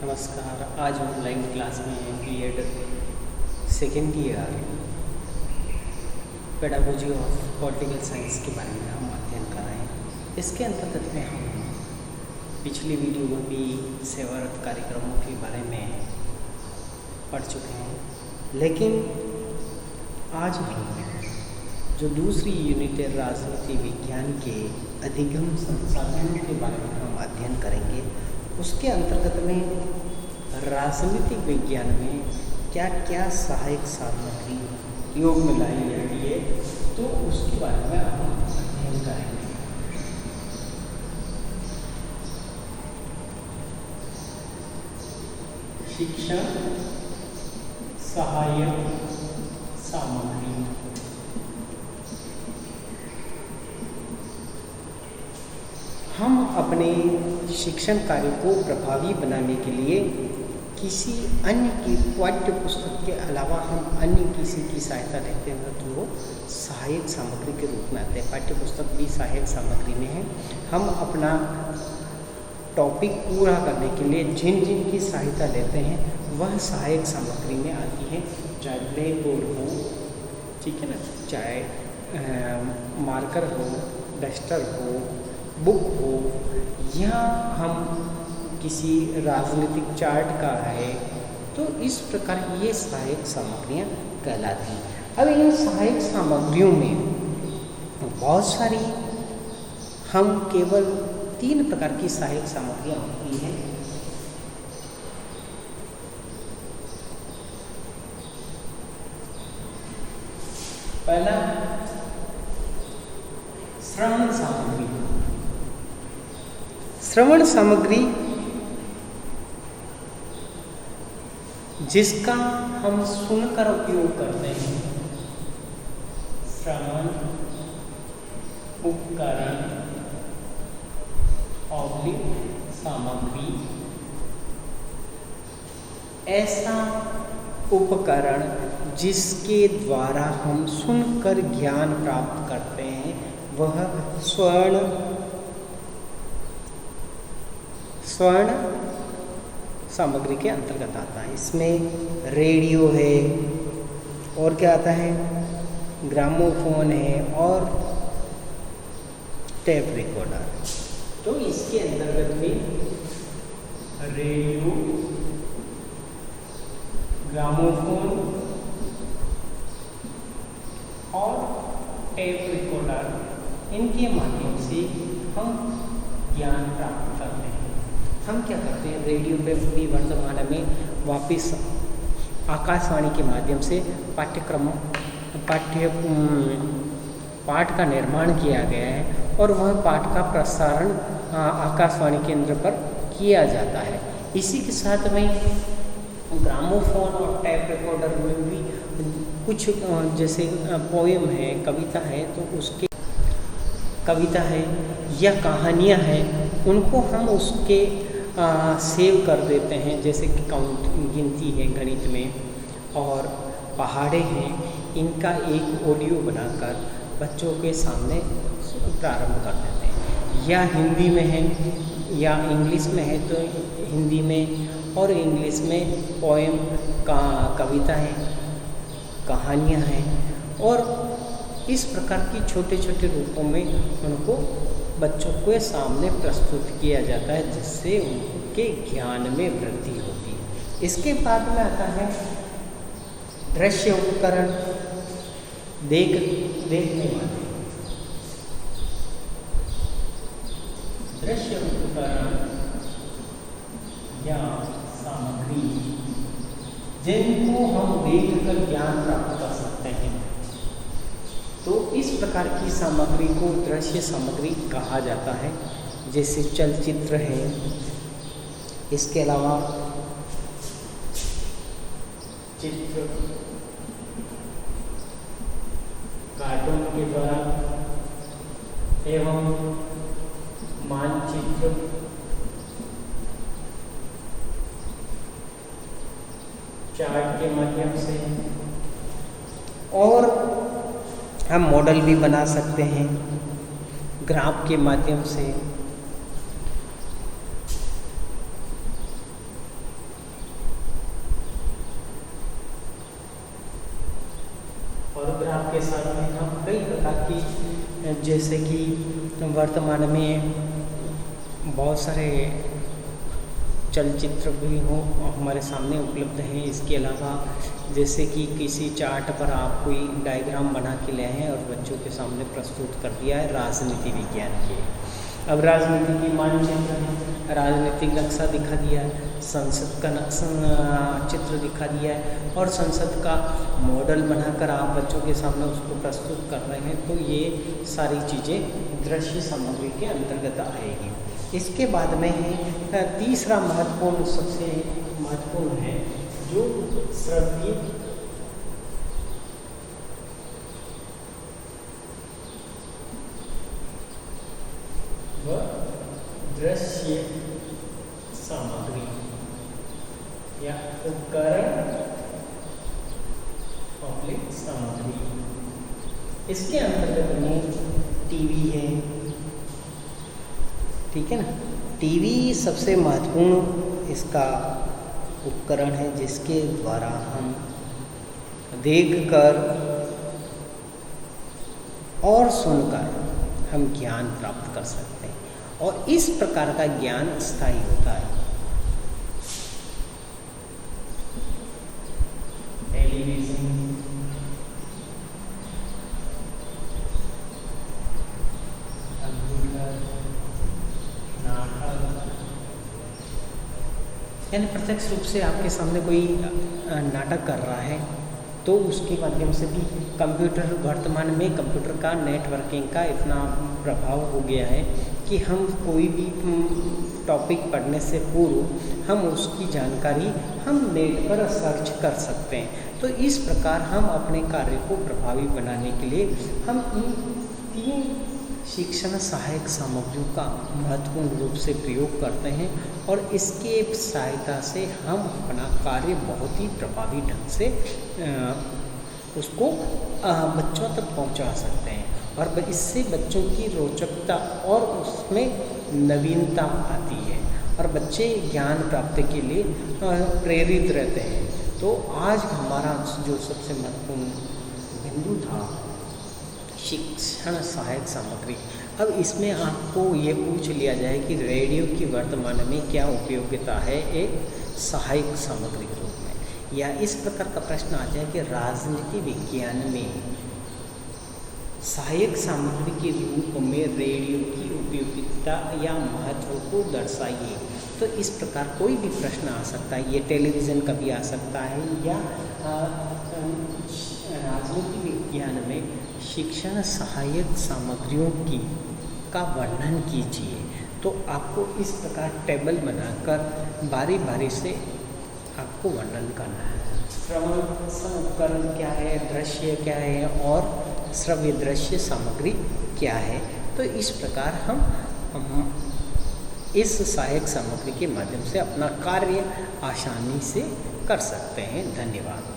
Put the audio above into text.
नमस्कार। आज online class में BEd second year pedagogy of political science के बारे में हम अध्ययन कर रहे हैं। इसके अंतर्गत में हम पिछली वीडियो में भी सेवारत कार्यक्रमों के बारे में पढ़ चुके हैं, लेकिन आज हम जो दूसरी यूनिट है राजनीति विज्ञान के अधिगम संसाधनों के बारे में हम अध्ययन करेंगे। उसके अंतर्गत में राजनीतिक विज्ञान में क्या क्या सहायक सामग्री उपयोग में लाई जाती है, तो उसके बारे में हम अध्ययन करेंगे। शिक्षण सहायक सामग्री। हम अपने शिक्षण कार्य को प्रभावी बनाने के लिए किसी अन्य की पाठ्य पुस्तक के अलावा हम अन्य किसी की सहायता लेते हैं तो वो सहायक सामग्री के रूप में आते हैं। पाठ्य पुस्तक भी सहायक सामग्री में है। हम अपना टॉपिक पूरा करने के लिए जिन जिन की सहायता लेते हैं वह सहायक सामग्री में आती है, चाहे ब्लैक बोर्ड हो, ठीक है ना, चाहे मार्कर हो, डस्टर हो, बुक हो, या हम किसी राजनीतिक चार्ट का है, तो इस प्रकार ये सहायक सामग्रियाँ कहलाती हैं। अब इन सहायक सामग्रियों में बहुत सारी, हम केवल 3 प्रकार की सहायक सामग्रियाँ होती हैं। पहला श्रवण सामग्री। श्रवण सामग्री जिसका हम सुनकर उपयोग करते हैं। श्रवण उपकरण औद्योगिक सामग्री ऐसा उपकरण जिसके द्वारा हम सुनकर ज्ञान प्राप्त करते हैं, वह स्वर्ण सामग्री के अंतर्गत आता है। इसमें रेडियो है, और क्या आता है, ग्रामोफोन है और टेप रिकॉर्डर। तो इसके अंतर्गत में रेडियो, ग्रामोफोन और टेप रिकॉर्डर, इनके माध्यम से हम ज्ञान प्राप्त करते हैं। हम क्या करते हैं, रेडियो पे भी वर्तमान में वापिस आकाशवाणी के माध्यम से पाठ का निर्माण किया गया है और वह पाठ का प्रसारण आकाशवाणी केंद्र पर किया जाता है। इसी के साथ में ग्रामोफोन और टैप रिकॉर्डर में भी कुछ जैसे पोएम है, कविता है, तो उसके कविता है या कहानियाँ हैं, उनको हम उसके सेव कर देते हैं। जैसे कि गिनती है गणित में, और पहाड़े हैं, इनका एक ऑडियो बनाकर बच्चों के सामने प्रारंभ कर देते हैं। या हिंदी में है या इंग्लिश में है तो हिंदी में, और इंग्लिश में पोएम का कविता है, कहानियाँ हैं, और इस प्रकार की छोटे छोटे रूपों में उनको बच्चों के सामने प्रस्तुत किया जाता है, जिससे उनके ज्ञान में वृद्धि होती है। इसके बाद में आता है दृश्य उपकरण, देखने वाले। दृश्य उपकरण या सामग्री जिनको हम देखकर ज्ञान प्राप्त कर सकते हैं, तो इस प्रकार की सामग्री को दृश्य सामग्री कहा जाता है। जैसे चलचित्र है, इसके अलावा चित्र, कार्टून के द्वारा, एवं मानचित्र, चार्ट के माध्यम से, और हम मॉडल भी बना सकते हैं ग्राफ के माध्यम से। ग्राफ के साथ में हम कई प्रकार की, जैसे कि वर्तमान में बहुत सारे चलचित्र भी हो हमारे सामने उपलब्ध हैं। इसके अलावा जैसे कि किसी चार्ट पर आप कोई डायग्राम बना के ले आए हैं और बच्चों के सामने प्रस्तुत कर दिया है राजनीति विज्ञान के। अब राजनीति की मानचित्र है, राजनीतिक नक्शा दिखा दिया है, संसद का चित्र दिखा दिया है और संसद का मॉडल बनाकर आप बच्चों के सामने उसको प्रस्तुत कर रहे हैं, तो ये सारी चीज़ें दृश्य सामग्री के अंतर्गत आएगी। इसके बाद में है तीसरा महत्वपूर्ण, सबसे महत्वपूर्ण है जो श्रव्य व दृश्य सामग्री या उपकरण सामग्री। इसके अंतर्गत में टीवी है, ठीक है ना। टीवी सबसे महत्वपूर्ण इसका उपकरण है जिसके द्वारा हम देखकर और सुनकर हम ज्ञान प्राप्त कर सकते हैं और इस प्रकार का ज्ञान स्थायी होता है। टेलीविजन, यानी प्रत्यक्ष रूप से आपके सामने कोई नाटक कर रहा है तो उसके माध्यम से भी कंप्यूटर, वर्तमान में कंप्यूटर का नेटवर्किंग का इतना प्रभाव हो गया है कि हम कोई भी टॉपिक पढ़ने से पूर्व हम उसकी जानकारी हम नेट पर सर्च कर सकते हैं। तो इस प्रकार हम अपने कार्य को प्रभावी बनाने के लिए हम इन 3 शिक्षण सहायक सामग्रियों का महत्वपूर्ण रूप से प्रयोग करते हैं और इसके सहायता से हम अपना कार्य बहुत ही प्रभावी ढंग से उसको बच्चों तक पहुंचा सकते हैं और इससे बच्चों की रोचकता और उसमें नवीनता आती है और बच्चे ज्ञान प्राप्ति के लिए प्रेरित रहते हैं। तो आज हमारा जो सबसे महत्वपूर्ण बिंदु था शिक्षण सहायक सामग्री। अब इसमें आपको ये पूछ लिया जाए कि रेडियो की वर्तमान में क्या उपयोगिता है एक सहायक सामग्री के रूप में, या इस प्रकार का प्रश्न आ जाए कि राजनीति विज्ञान में सहायक सामग्री के रूप में रेडियो की उपयोगिता या महत्व को दर्शाइए। तो इस प्रकार कोई भी प्रश्न आ सकता है, ये टेलीविज़न का भी आ सकता है या राजनीति विज्ञान में शिक्षण सहायक सामग्रियों की का वर्णन कीजिए। तो आपको इस प्रकार टेबल बनाकर बारी बारी से आपको वर्णन करना है। श्रवण उपकरण क्या है, दृश्य क्या है और श्रव्य दृश्य सामग्री क्या है। तो इस प्रकार हम इस सहायक सामग्री के माध्यम से अपना कार्य आसानी से कर सकते हैं। धन्यवाद।